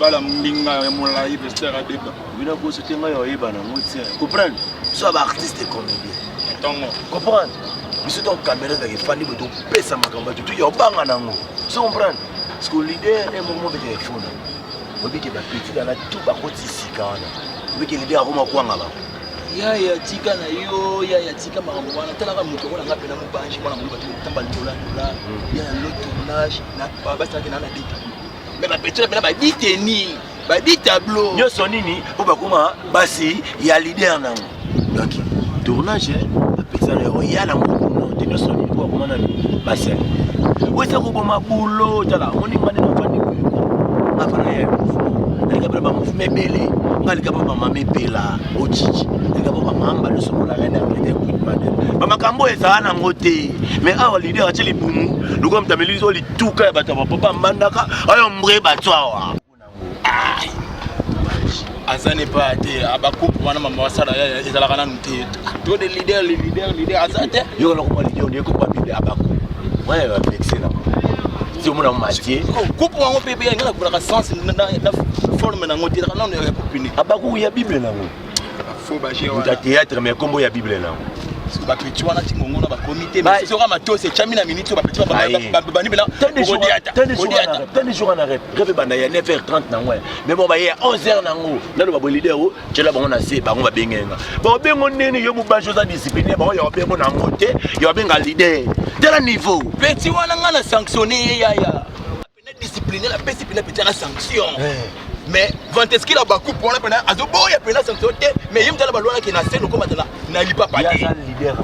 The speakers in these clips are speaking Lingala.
bala minga mon live rester à débat. Vina ko c'était nga yo yeba na ngoti. Comprendre? So ba artiste comédien. Tongo. Comprendre? Biso ton caméra da fandi boto pesa makamba tu yo banga nango. So comprendre? Parce que leader est moment de téléphone. Obi ke ba petit dans la tout ba koti sikana. Obi ke leader akoma kwanga ba. Ya tika na yo ya tika makambo wana tala kama mtu kona ngapi na mubanji mwana mungu batu tamba dola ya le tournage na baba saki na dita mais ba petit na ba diteni ba dit tableau nyo sonini po ba kuma basi ya leader nango donc tournage ba petit na yo ya na mungu no nyo sonini po kuma na basi wesa ko boma bulo tala moni ngane na fandi ko afana ye nalika ba mouvement belé ngalika ba mama mepela ochichi ngalika ba mamba le sokola rena ngete kuitmane ba makambo ezana ngote mais awa leader ateli bumu luko mtameli zo lituka bato ba papa mandaka ayo mbre batwa Azane pas te abakup wana mama wasala ya ezalaka na nte to de leader azate yo ko leader on ko pa bible abakup ouais va vexer là si on a matière coupe wango pepe ngala kubaka sens na forme na ngoti na no kopini abakup ya bible nango faut bager wana théâtre mais combo ya bible nango ba petit wana tingongo na ba comité mais c'est kama to c'est chamina minute ba petit ba ni bela tande jour en arrêt rêve banda ya 9h30 nango mais bon ba ya 11h nango na lo ba leader o tshela bango na se bango ba bengenga ba bengo nene yo mu ba josa discipliné ba yo bengo na ngote yo benga leader tela niveau petit wana ngana sanctionner ya pena discipliner la discipliner petit na sanction mais Vanteski la baku pour la pena azobo ya pena sanction mais yim tala balwana ki na se loko matana na lipa pati ya leader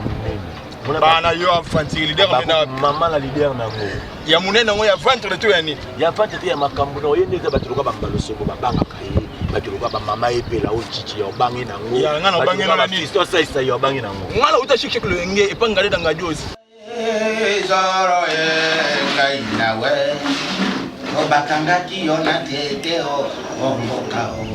bana yo afanti leader na mama la leader nango ya munene ngo ya ventre to ya ni ya ventre to ya makambo no yende za baturuka bambalo soko babanga kai baturuka ba mama epela o chichi ya bangi nango ya ngana bangi na ni to sa ya bangi nango ngala uta shikshik lo nge epangale danga jozi zoro ngai nawe obakangaki yo na tete o omboka o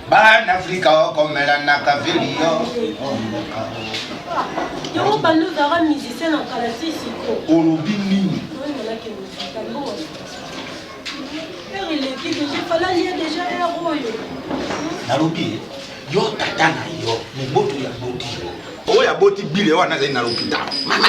bana Afrika o komela na kavili yo omboka o yo bando zara musicien na kalasi siko olobi nini il est qui déjà fala lié déjà héros nalobi yo tata na yo moboto ya boti o ya boti bile wana za na l'hôpital mama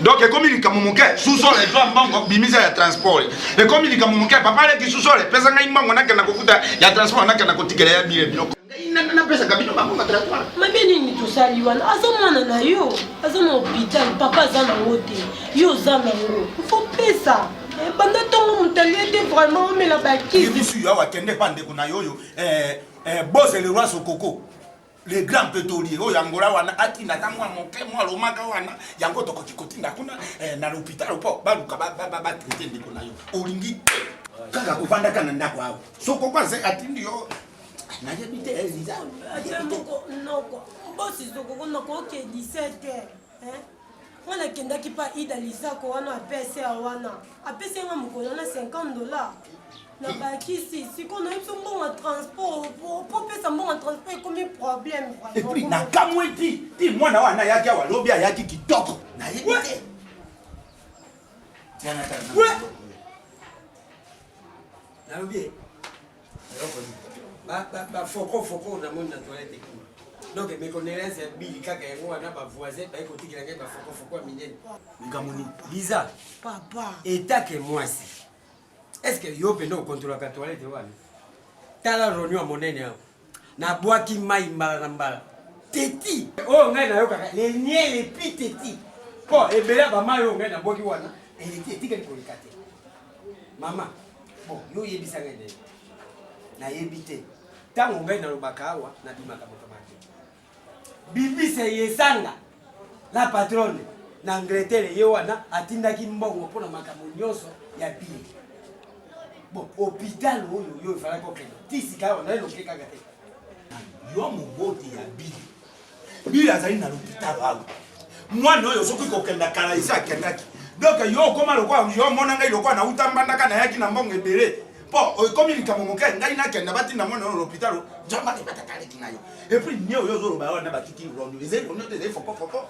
donc comme il comme mon cœur sous-sol et toi mbango bimisa ya transport et comme il comme mon cœur papa le qui sous-sol pesa ngai mbango na kana kofuta ya transport na kana kotikela ya bile biloko na pesa kabino bango transport mabeni ni tosali wana azomana na yo azana hôpital papa azana wote yo zana ngo faut pesa banda tongo mutalie te vraiment mais la bakisi bisu yo wakende pande kuna yoyo boss le roi sokoko le grand pétrolier o yangola wana atina tamwa moke mwa lomaka wana yango toko kikotinda kuna na l'hôpital po baluka ba traiter ndiko na yo olingi kaka kuvanda kana ndako hapo soko kwanza atindi yo na yebite eliza noko boss soko noko ke 17h wana kenda ki pa idalisa ko wana apese wana apese nga mukolo na $50 na bakisi siko na ipso mbongo transport po pesa mbongo transport comme problème et puis na kamweti ti mwana wana yaki wa lobi yaki kitoko na yebite tiana tana ouais na lobi ba foko na monde na toilette donc mes connaissances bili kaka yango wana ba voisin ba ekotikela ngai ba foko minene ngamoni Liza papa etake mwasi est-ce que yo pendo contrôler la toilette wana tala ronyo monene hapo na bwaki mai mbala na mbala teti oh ngai na yo kaka les niais les plus teti po ebela ba mai yo ngai na bwaki wana ele teti ka kolikate mama bon yo yebisa ngai de na yebite tango ngai na lobaka awa na bimaka moto bibi se yesanga la patronne na Angleterre yo wana atindaki mbongo pona makambo nyonso ya bili bon hôpital yo fala ko kendo tisika wana lo keka gate yo moboti ya bili bili azali na l'hôpital hapo mwana oyo soki ko kenda kala isa kendaki donc yo koma lokwa yo mona ngai lokwa na utambanda kana yaki na mbongo ebele po comme il kamo moka ngai na kenda batinda mwana na l'hôpital jamba ke batakale kinayo et puis nyo yo zoro ba wana batiki rondo ezeli rondo te foko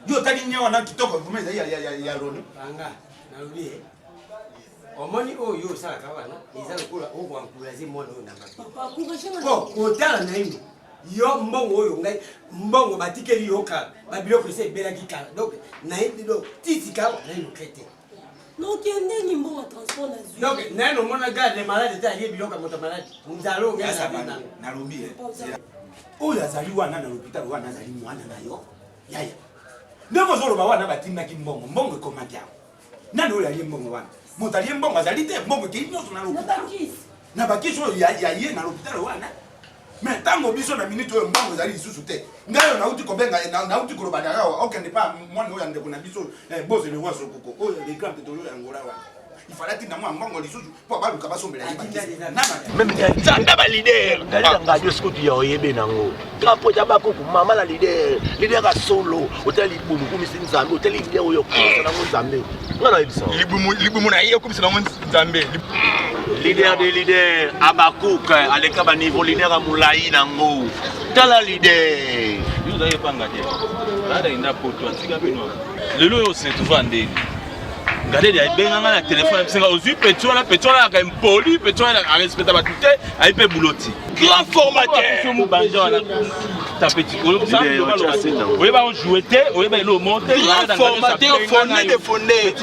yo tali nyo wana kitoko kuma ya rondo banga na lobi omoni oyo osalaka wana eza lokola okwankuraze mwana oyo na Papa, kotala na ino yo mbongo oyo ngai mbongo batikeli yo kala babiloko ese ebelaki kala donc nayebi do titika na ino traité donc ndeni mbongo transport na zwi donc naino mona garde malade ta ye biloko moto malade nzalo ngai sabana na lobi oyo azali wana na l'hôpital wana azali mwana na yo yaya ndeko zoloba wana batindaki mbongo ekomaki awo nani oyo alie mbongo wana moto alie mbongo azali te mbongo ekei nyonso na l'hôpital na bakisi oyo ya ye na l'hôpital wana mais ntango biso na minute oyo mbongo ezali lisusu te ngai oyo nauti kobenga nauti koloba na yo okende pa mwana oyo ya ndeko na biso bozele wa sokoko oyo le grand pétrolier ya Angola wana ifalaki na mwa mbongo lisusu po baluka basombela ye même nzanda ba leader ngalila ngadio sikotu ya oyebe nango drapeau ya bakuku mama la leader ka solo otali libumu kumisi nzambe otali leader oyo kosa nango nzambe ngana yebisa libumu na ye kumisa nango nzambe leader de leader abakuka aleka ba niveau leader a mulai nango tala leader yo zaye panga te bada inda poto antika bino lelo yo se tuvande ngade ya benga na téléphone bisenga ozui petrola ka impoli petrola a respecta batute aipe buloti grand formateur mu banja na tapeti ko ça oui ba on jouer te oui ba lo monter formateur fondé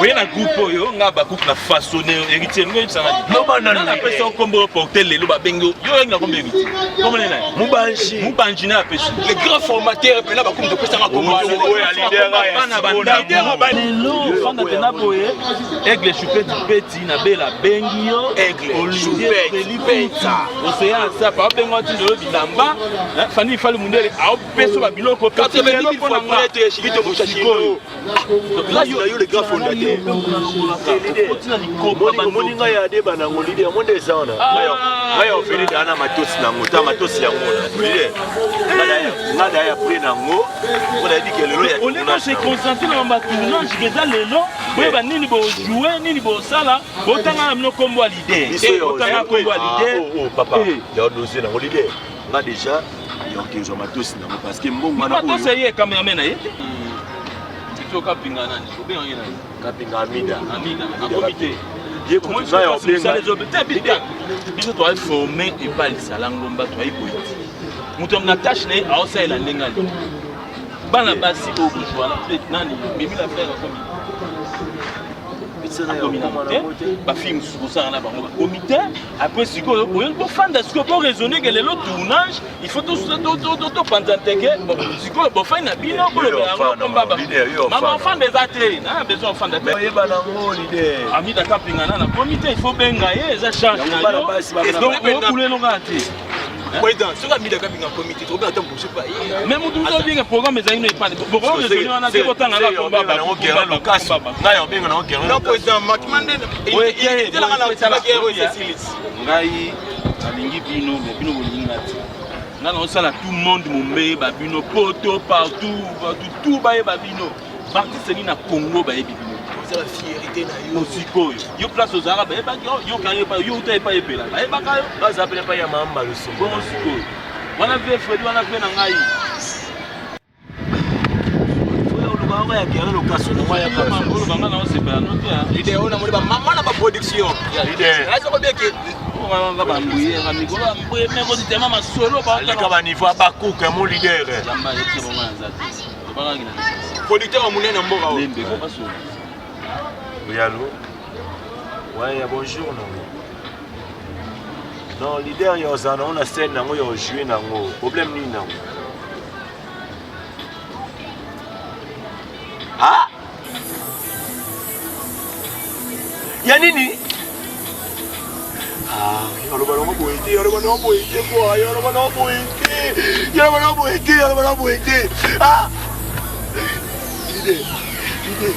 oui na groupe yo nga ba coupe na façonner héritier ngo tsanga no banana na personne combo porter lelo ba bengo yo nga kombe héritier comme les na mubanji na pesi le grand formateur pena ba coupe de pesa nga combo ya leader ya banda tena boye aigle chupeti peti na bela bengi yo aigle chupeti peta océan ça pa bengo ti de bilamba fani fali mundele a peso ba biloko 80,000 fois pour être chito bochachiko là yo le grand fondateur moninga ya deba na ngolide ya monde ezana ngaya ofeli dana matosi na ngota matosi ya ngona ngada ya pri na ngo ona dit que lelo ya on est se concentrer na ba tournage que lelo boye ba nini bo jouer nini bo sala botanga na mino kombo leader botanga kombo leader oh papa ya dossier na ngolide nga déjà ya okezo matosi na ngo parce que mbongo na matosi ye cameraman na ye kapinga nani obinga ngena kapinga amida a comité ye ko ça yo benga les hôpitaux biso to être formé et pas le salango mba to ay politi muto na tâche na a osa ela ndengani bana basi o kujwana peut nani mimi la faire comme ba film sur ça na bango comité après siko o fanda siko pour raisonner que le tournage il faut tout pendant que siko bo fa na bino ko le komba ba maman fan des athées na besoin fan de yeba na ngo leader ami da kapinga na comité il faut benga ye za charge na yo donc o kule no ngati président soka mi da kapinga comité to ba tant pour pas même nous bien programme za ino ipande bo ko raisonner na te botanga na komba ba ngo gera lo kaso na yo benga na ngo gera non président makimande ngai alingi bino mais bino bolinga te nga na osala tout monde mombe ba bino poto partout tout ba yeba bino artiste ni na Congo ba yebi bino c'est la fierté na yo osikoyo yo place aux arabes ba yo kanye pa yo uta pa epela ba yeba ka yo ba zapela pa ya mamba le so bon osikoyo wana ve Freddy wana ve na ngai ya gera lo kaso na ya kama ngolo banga na osepela no te leader ona mo ba mama na ba production ya leader azo ko beke nga ba mbuye nga mikolo mbuye me ko ditema masolo ba le ka ba niveau abakuka mo leader yamba yetse bonga nzati banga ngina producteur munene mboka o lembe ko baso oui allô ouais bonjour non leader yo zana on a scène nango yo jouer nango problème ni nango ah ya nini ah yalo bana boete quoi yalo bana boete ah ide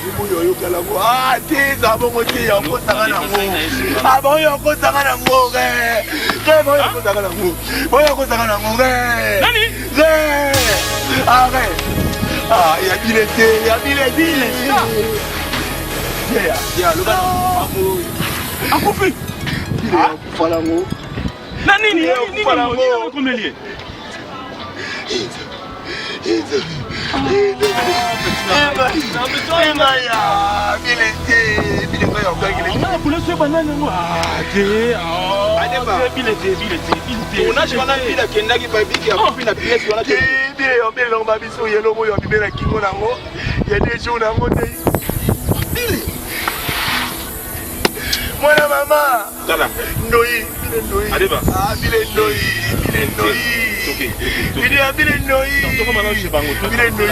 yo kala ko ah te za bongo te ya ko tanga na ngo ah bon yo ko tanga na ngo ke bon yo ko tanga na ngo bon yo ko tanga na ngo nani ah ah ya bilete ya lo bana akufi fala ngo nani ni komelie Mwana mama. Tala. Ndoi, bile ndoi. Adeba. Ah, bile ndoi, bile ndoi. Okay. Bile ndoi. Toko mana je bango. Bile ndoi.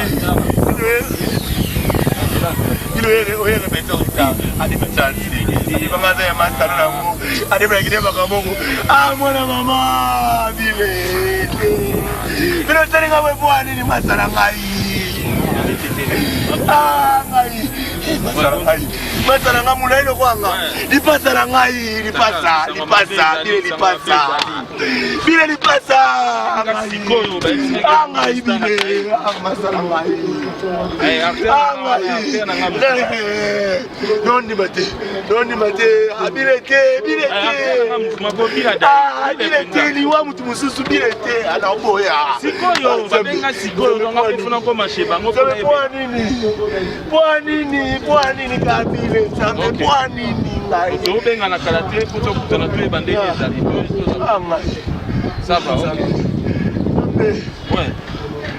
Bile oye na beto ita. Adeba chansi. Ni banga za master na ngo. Adeba ngine baka mongo. Ah, mwana mama. Bile. Bile tani ngawe bwani ni masala ngai. Ah, ngai. Masala ngai. Masala ngamula ilo kwanga. Lipasa ngai, lipasa. Bile lipasa. Sikoyo ba. Ngai bile. Masala ngai. Don't mate. Abile te. Abile te liwa mutu mususu bile te. Ana oboya. Sikoyo babenga sikoyo donga kufuna ko masheba ngo pona nini kabile sambe pona nini ngai. Obenga na karate kuto kutana tu bandege ezali. Ça va, ok. Ouais.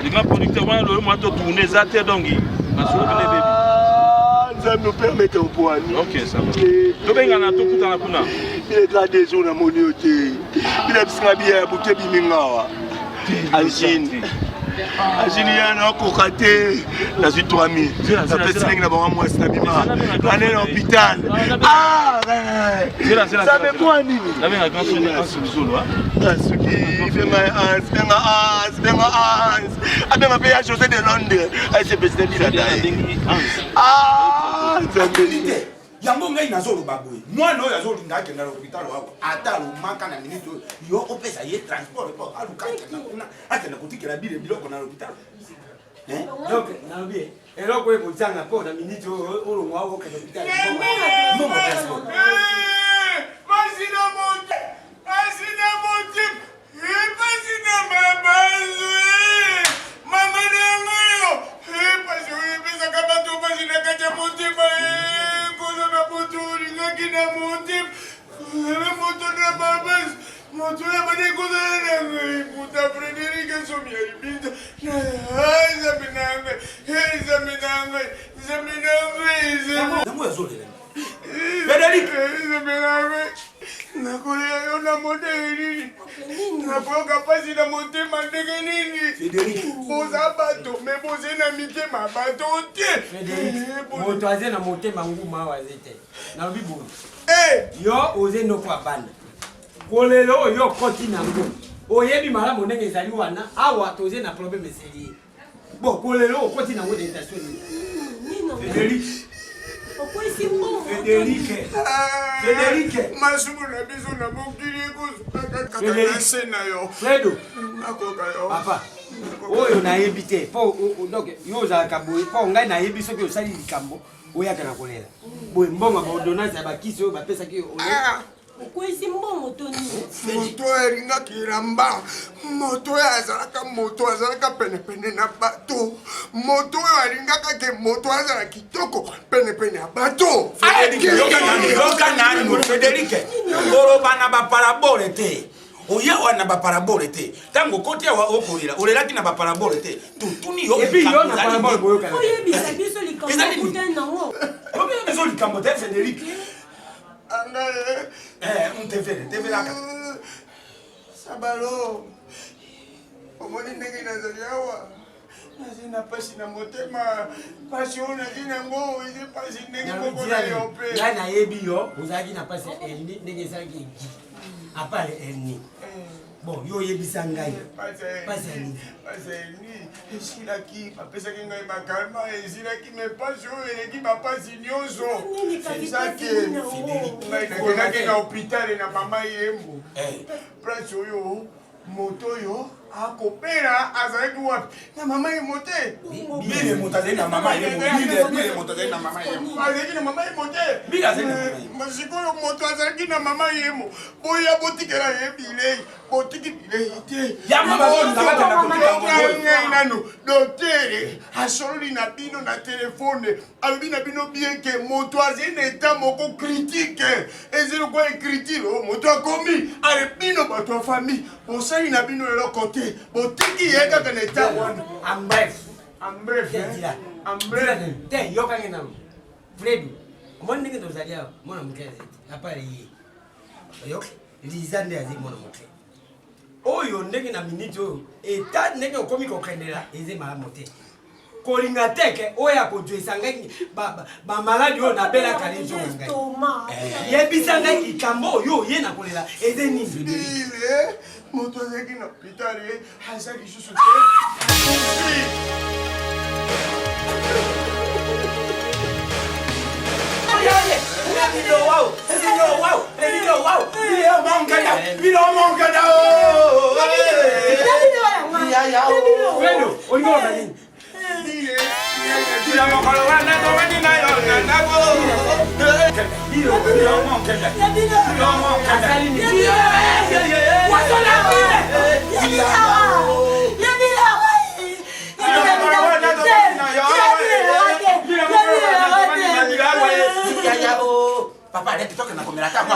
Les grands producteurs, le mois de tourner, ça t'est donc. Ça nous permet au point. Ok, ça va. Tu veux gagner tout pour la kuna. Il est là des jours à mon yoté. Il est bien bien pour que bimingawa. Agine. Agine yana kokate na zitu ami. Ça peut se na ba moi c'est bima. Aller à l'hôpital. Ah. Ça me quoi nini? La même grand sonne en sous-solo, hein. Asuki, benga ans. Abenga pe ya José de Londres. Ai se president ila dai. Ah, Zambilité. Yango ngai nazolo baboy. Mwana oyo azolinga akenda na hospital wako. Ata lumaka na minute yo opesa ye transport po aluka kuna akenda kutikela bile biloko na hospital. Donc nabi eloko eko tanga po na minute o ngwa o ke hospital. Mbongo transport. Masina monte. Masina mabazo. Mama nango. Parce que pesa kama tu masina kacha monte ba. Koza na moto ngaki na monte. Na moto na babas. Moto ya bade koza na puta Frederic somia ibinda. Zaminanga. Nango yazole. Frederic. Nakolea yo na modeli. Napoka pasi na motema ndenge nini? Frederic. Boza bato, me boze na mitema bato te. Frederic. Moto aze na motema nguma wazete. Na bibu. Yo oze no kwa bana. Kolelo yo koti na ngo. Oyebi malamu ndenge ezali wana awa toze na problème sérieux. Bon, kolelo koti na ngo d'intention ni. Frederic. Frederic. Masumu na biso na mokili ko sena yo. Fredo. Nakoka yo. Papa. Oyo na yebite. Po donc yo za kaboy. Po ngai na yebiso ke osali likambo. Oya kana kolela. Boy mbonga ba ordonnance ba kisi oyo ba pesa ki oyo. Okwesi mbongo toni. Moto eringa kiramba. Moto azalaka pene na bato. Moto aringaka ke moto azala kitoko pene ya bato. Yoka nani Frederic. Ngoro bana ba parabole te. Oya wana ba parabole te. Tango kotia wa okolila. Olelaki na ba parabole te. Tutuni yo. Et puis yo na parabole boyo kana. Oye bisa biso likambo kutana ngo. Oye biso likambo te Frederic. Angaye. TV laka. Sabalo. Omoni ndenge nazali awa. Nazina pasi na motema. Pasi ona dina ngo, ise pasi ndenge moko na yo pe. Ya na yebi yo, uzaki na pasi elni ndenge sangi gi. Apale elni. Bon, yo yebisa ngai. Pasi elni. Esilaki, apesa ki ngai makalma, esilaki me pasi oyo eleki bapasi nyonso. Ezaki ngai nakendaki na hôpital na mama yembo. Place oyo, moto oyo akopera azalaki wapi na mama ye mote bile moto azali na mama ye bile moto azali na mama ye azalaki na mama ye mote bile azali na mama sikoyo moto azalaki na mama ye mo boya botikela ye bile botiki bile te ya mama oyo nzabata na kotika nano docteur asololi na bino na telefone alobi na bino bien ke moto azali na état moko critique ezeli kwa écriture moto akomi ale bino bato ya famille bosali na bino lelo kote botiki ye kaka na état wana te yokange nano Fredu omoni ndenge tozali awa mwana moke azali apare ye oyoki liza nde azali mwana moke oyo ndenge na minute oyo eta ndenge okomi kokendela eze malamu te kolinga teke oyo akodwesa ngai bamaladi oyo nabelaka lezo na ngai yebisa ngai likambo oyo ye nakolela eze nini moto azalaki na hôpital ye aza lisusu te Papa, arrête de toquer dans la table.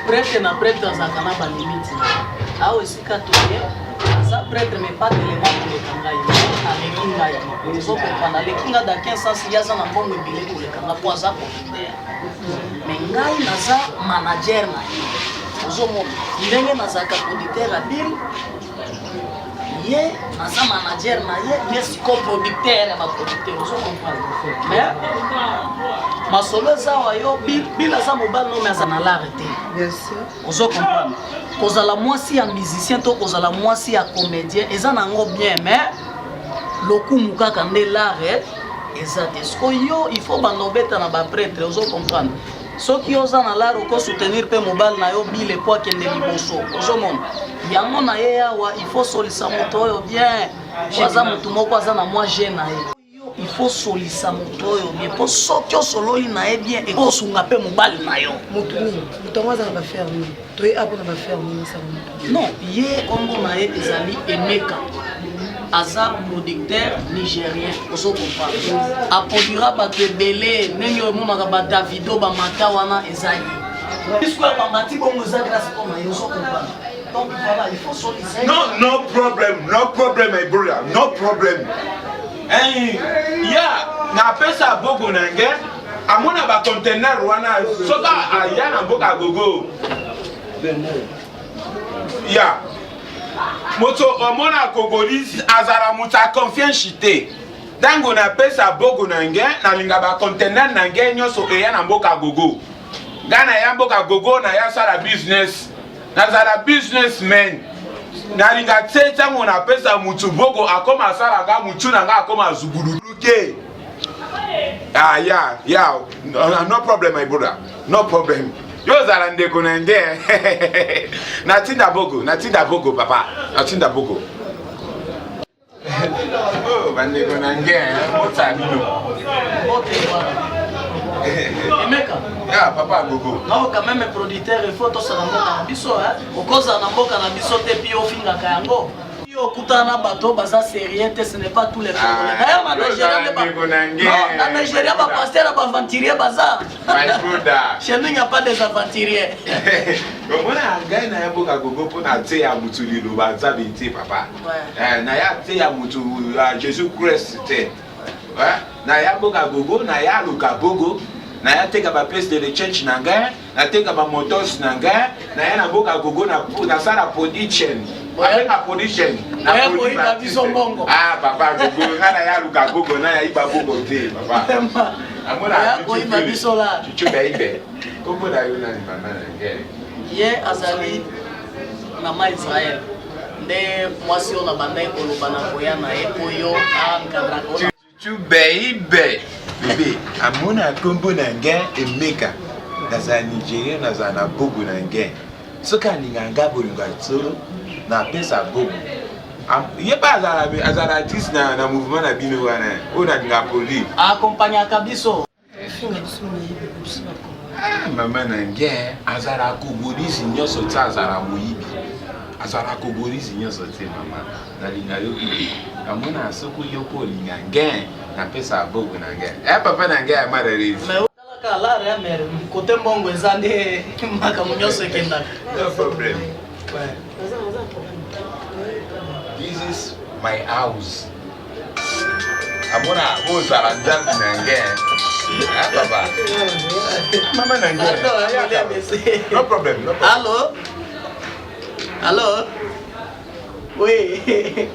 Prêtre na prêtre azalaka na balimite awa esika toye aza prêtre me pas telema koleka ngai aleki ngai ozokomprendre aleki ngai da 15 ans ye aza na mbongo ebele koleka nga po aza communautaire me ngai naza manager na ye ozomona ndenge nazalaka producteur ya bile ye naza manager na ye siko producteur ya baproducteur ozokomprendre mais masolo eza awa yo bile aza mobali nome aza na lare te ozo comprendre kozala mwasi ya musicien to kozala mwasi ya comédien eza nango bien mais lokumu kaka nde lare eza te siko yo il faut bandobeta na baprêtre ozo comprendre soki oza na lare oko soutenir mpe mobali na yo bile po akende liboso ozomona yango na ye awa il faut solisa moto oyo bien aza motu moko aza na mwa je na ye il faut solisa moto oyo bien po soki osololi na ye bien ekosunga mpe mobali na yo moto nini moto yango aza na bafere nini toye apo na bafere nini asala moto non ye kombo na ye ezali Emeka aza producteur nigérien ozo comprendre aproduira bato ebele ndenge omonaka badavido bamata wana eza ye histoire bamati bongo eza grâce mpo na ye ozo comprendre donc voilà il faut solisa no problem my brother no problem ya napesa bogo na nge amona bacontener wana soka aya na mboka gogo ya moto omona kogolisi azala moto aconfiance te ntango napesa bogo na nge nalinga bacontener na nge nyonso eya na mboka gogo nga na ya mboka gogo na ya sala business nazala businessman nalinga te ntango napesa mutu bogo akoma asalanga mutu na nga akoma azubululuke no problem my brother no problem yo zala ndeko na nge natinda bogo papa natinda bogo oh bandeko na nge mota bino Emeka ya papa gogo non quand même producteur il faut to ça na mboka na biso okoza na mboka na biso te pi ofingaka yango yo kutana bato baza sérieux te ce n'est pas tous les Congolais d'ailleurs na Nigeria na Nigeria ba pasteur ba aventurier baza my brother chez nous il n'y a pas des aventuriers omona ngai na ya mboka gogo po na te ya mutu lilo baza bete papa na ya te ya mutu Jésus Christ te na ya mboka gogo na ya luka bogo na ya teka ba place de change na ngai na teka ba motors na ngai na ya na mboka gogo na sala production avec la production na production papa gogo na ya luka gogo na ya iba bogo te papa amona iba biso la chuchu baibe kombo na yo na mama na ngai ye azali mama Israël. Nde mwasi oyo na bandai koloba na koya na ye oyo ankadraka ona. Tu beibe. Bébé, amona kombo na ngen Emeka. Naza Nigeria naza na bogu na ngen. Soka ninganga bolinga tsoro na pesa bogu. Ye pas azara artiste na mouvement na bino wana. Ona dinga poli. Accompagner kabiso. Mama na ngen azara kogorisi nyoso tsa azara moyibi. Azara kogorisi nyoso tse mama. Na linga yo ibi. Amona soko yoko linga ngen na pesa bogu na ngen. Papa na ngen amara rezi. Kala ya mer côté mbongo ezande maka munyoso ekenda. No problem. This is my house. Amona ozara ndangu na ngen. Papa. Mama na ngen. No problem. No problem. Allô? Allô? Oui.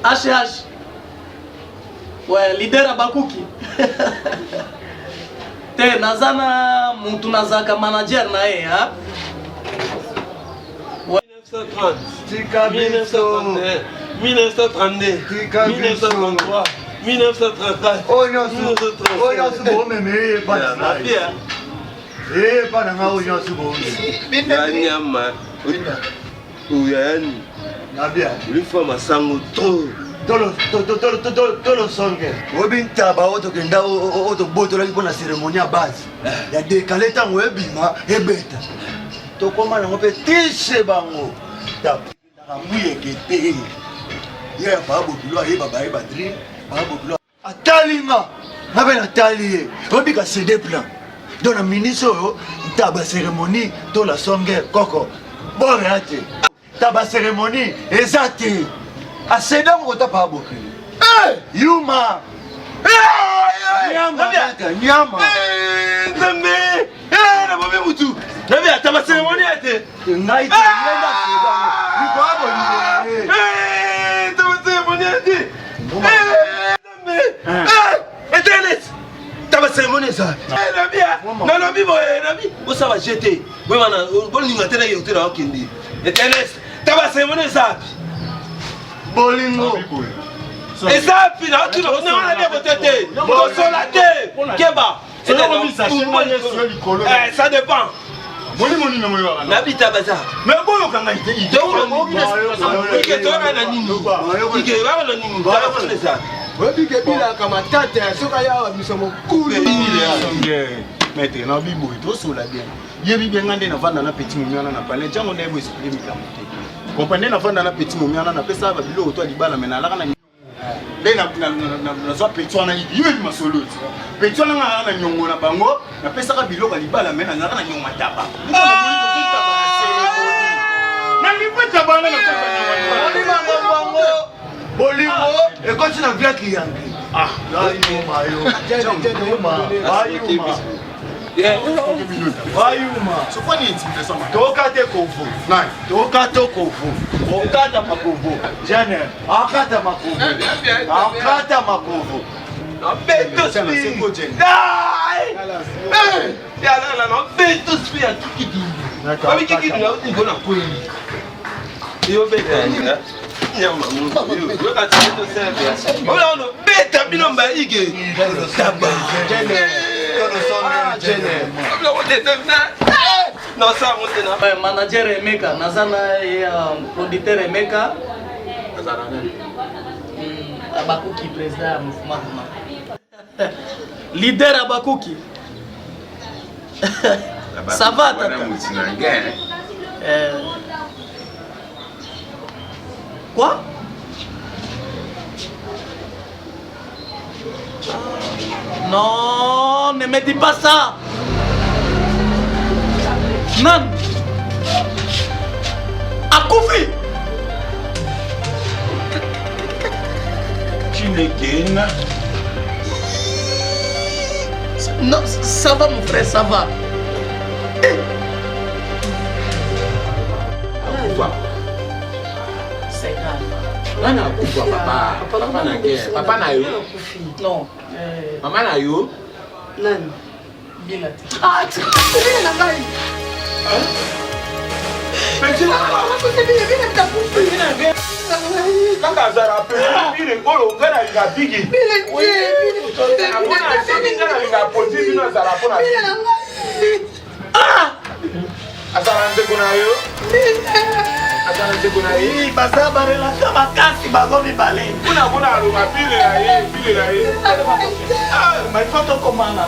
HH. Ouais, leader Abakuki. Te nazana muntu nazaka manager na ye ha 1930 tika 1932 1932 tika 1933 1934 oyo subo meme bana na bana nga oyo subo meme nyama uyani nabia ulifa masango to tolo songe obintaba otokenda otobotola mpona cérémonie ya base ya dekale ntango ebima ebeta tokoma nango mpe tise bango tapekendaka mbuyeke te ye baabokilo ayeba bayeba dri baabokilo atalinga nga mpe natali ye obika cd plan don na ministre oyo ntaba cérémonie to la songe koko borea te taba cérémonie eza te aseda mokota pa aboke yuma nyama nzambe na bobe mutu nabi ataba cérémonie ate ngai te yenda seda niko abolingo taba cérémonie ate nzambe internet taba cérémonie eza nalobi boye nabi osaba jete boyemana bolinga te na yo te na okende internet taba cérémonie eza bolingo ezapi na otuna onanga na botete kosola te keba ça dépend nabita baza mais boyokanga ike toyaka na nini ike baka na nini tabakoneza obike bilaka matata soka yawa biso mokulu maître na biboyi tosola bien yebi benga nde navanda na petit momiana na palais ntango nde boexplike mikamo te comprendre navanda na petit momiana napesa babiloko to libala me nalaka na nde nazwa petit wana yebi masolo petit wana nga na nyongo na bango napesaka biloko libala me nalaka na nyongo mataba nalipeta bana bolingo ekoti na viaki yangi wayuma sokoni intimidation toka te kovu toka to kovu okata makovu jene akata makovu akata makovu beto spi yalala no beto spi atukidingi abikikidi na utingo na kweli yo beta nyama mungu yo kati beto serve ola no beta binomba ige taba jene manager Emeka nazana producteur Emeka Abakuki président ya mouvement leader Abakuki ça va tata quoi non, ne me dis pas ça. Non. Akufi. Tu n'es gain. Non, ça va mon frère, ça va. Akufa. C'est grave. Wana akufa papa. Papa na gain. Papa na yo. Non. Mama na yo. Nani? Bila. Ah, tu na ngai. Petit kaka azala pele oyo ngai nalinga bigi amona soki ngai nalinga poti bino azala mpona azala ndeko na yo azala ndeko na ye baza barelaka makasi bango mibale mpona mona alonga pile na ye maifoto komana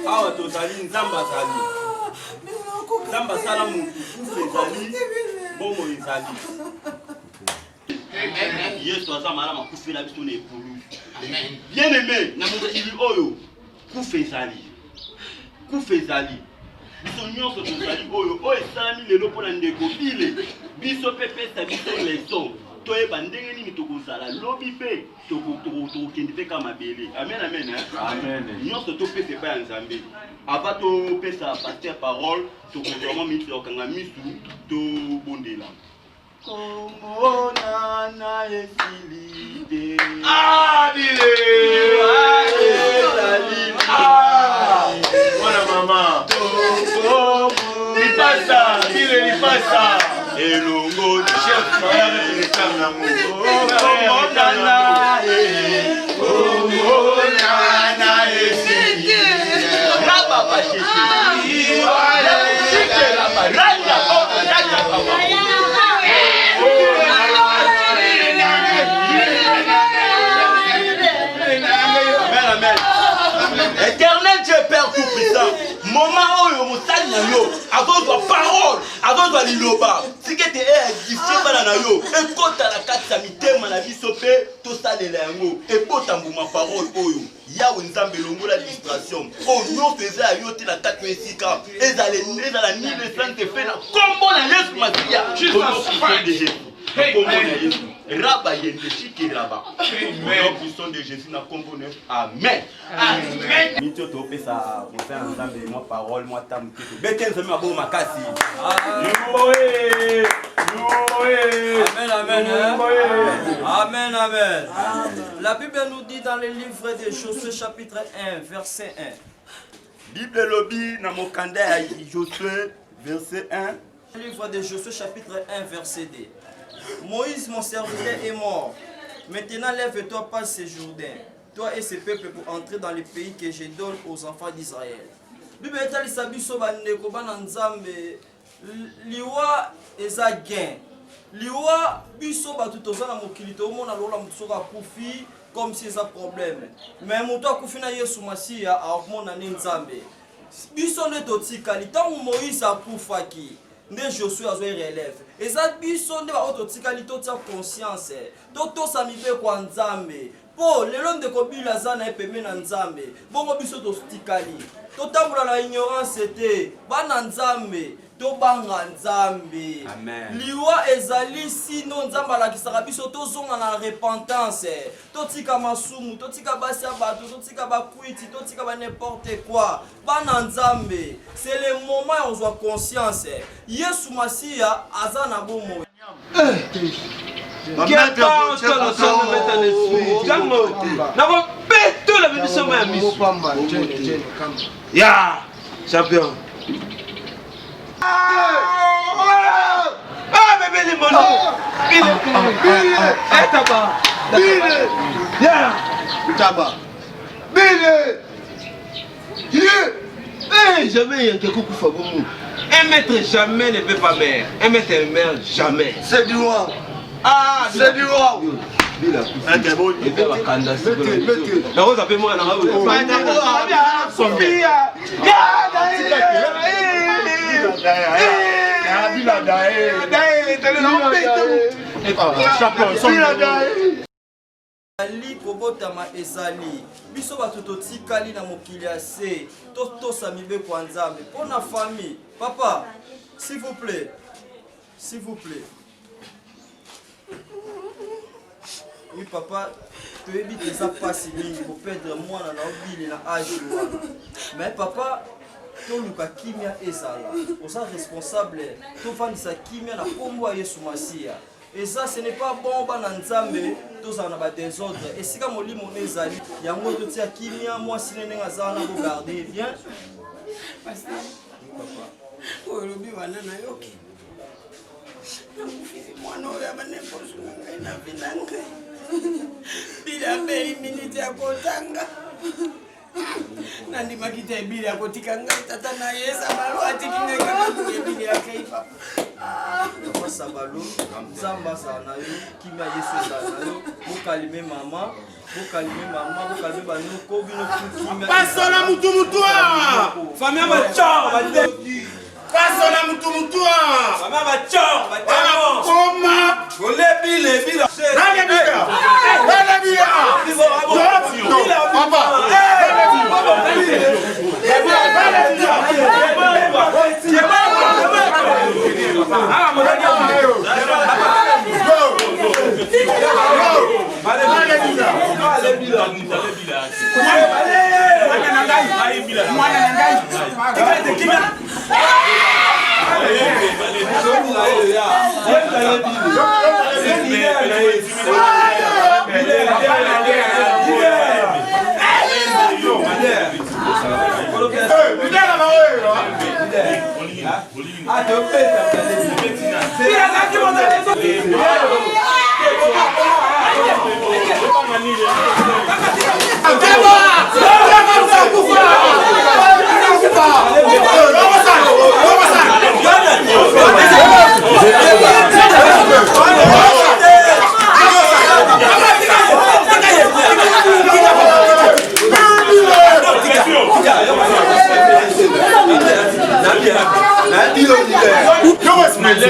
awa tozali nzambe azali nzambe asala motu kufa ezali bomo ezali yesu aza malamu akufela biso na ekulusu bien aimé na mokili oyo kufa ezali biso nyonso tozali oyo esalami lelo mpona ndeko bile biso mpe pesa biso leson toyeba ndenge nini tokozala lobi mpe tokokende mpe kaka mabele amen amen nyonso topesa epai ya nzambe ava topesa paster parole tokozwama miniti tokanga misu tobondela komonana esili te mwana mama lipasa bile lipasa elongo chef Éternel Dieu Père Tout-Puissant, moment oyo mosali na yo azozwa parole azozwa liloba sikete édifié bana na yo ekota na kati ya mitema na biso mpe tosalela yango ebota mbuma parole oyo yawe nzambe longola distraction oyo nyonso eza ya yo te na kati ya esika ezala nile sante fe na kombo na yesu masiya de Jésus kombo na yesu Raba yendeshiki raba. Au puissant de Jésus na combo neuf. Amen. Amen. Mito to pesa mosa ensemble moi parole moi tam kito. Betenze ma bo makasi. Amen amen. Amen amen. La Bible nous dit dans le livre de Josué chapitre 1 verset 1. Bible lobby na mokanda ya Josué verset 1. Le livre de Josué chapitre 1 verset 2. Moïse, mon serviteur, est mort. Maintenant, lève-toi, passe ce Jourdain, toi et ce peuple, pour entrer dans le pays que je donne aux enfants d'Israël. Bible est sabiso bandeko bana nzambe liwa eza gain. liwa biso bato toza na mokili tomona lola moto soki akufi comme si eza problème mais moto akufi na Yesu Masiya akomona ne Nzambe biso nde totikali ntango Moïse akufaki nde Josué azwi relève eza biso nde baoyo totikali totia conscience totosa mibeko ya Nzambe po lelo ndeko Bila aza na ye pembeni na Nzambe bongo biso totikali totambola na ignorance te bana Nzambe tobanga Nzambe liwa ezali sino Nzambe alakisaka biso tozonga na repentance totika masumu totika basi ya bato totika bakwiti totika ba n'importe quoi bana Nzambe c'est le moment ya kozwa conscience Yesu Masiya aza na bomo champion. Bébé Limono. Jamais il y a quelqu'un qui fait bon. Un maître jamais ne peut pas mère. Un maître mère jamais. C'est du roi. Ah, c'est du roi. Ali kobotama ezali biso bato totikali na mokili ya se totosa mibeko ya Nzambe mpo na famille papa s'il vous plaît oui papa toyebi eza pasi mingi koperdre mwana na obili na age wana mais papa toluka kimia ezala oza responsable tofandisa kimia na kombo ya Yesu Masiya et ça ce n'est pas bon bana Nzambe tozala na ba désordre esika molimo ezali yango totia kimia mwasi nene azala na ko garder bien pasteur papa olobi wana na yoki mwana oyo abanemposo na ngai na vida ngai bila mbeli miniti ya kotanga nandimaki te ebili ya kotika ngai tata na yesa balo atiki ngai kaka ebili ya kei papa sabalo Nzambe azala na yo kimia Yesu ezala na yo bokalime mama bokalime banoko bino kimia pasona mutumutwa famille bachor bade pasona mutumutwa famille bachor bade koma olebi nani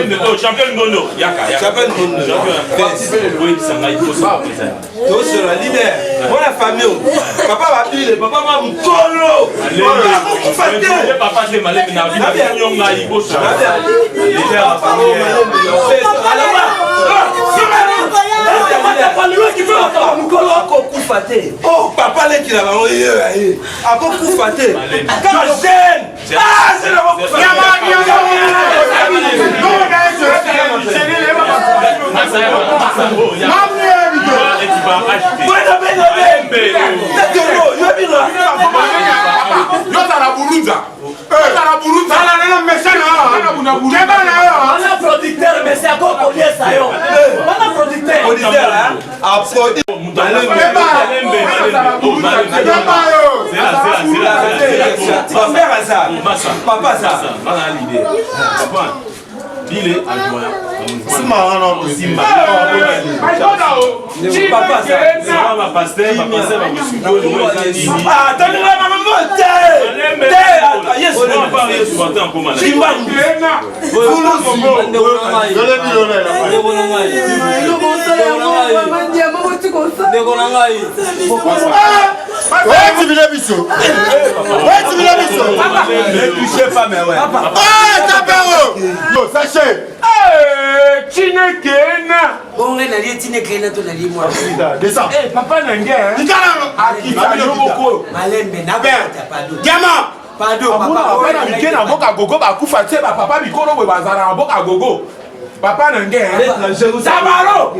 bika papa champion Ngondo yaka champion Ngondo oui ça va il faut ça tous sur la leader moi la famille papa va pile papa va mukolo papa c'est malé na vida nyonga ibosa leader la famille oh papa le qui la va oyer ako kufate quand jeune ah c'est la bile adjoint Simba non Simba Papa ça c'est ma pasteur va passer va me suivre Ah, attendez-moi maman monte. yes on va parler sur votre en commun Simba papa nange na boka gogo bakufa te papa mikolo we bazala na boka gogo papa nange Sabaro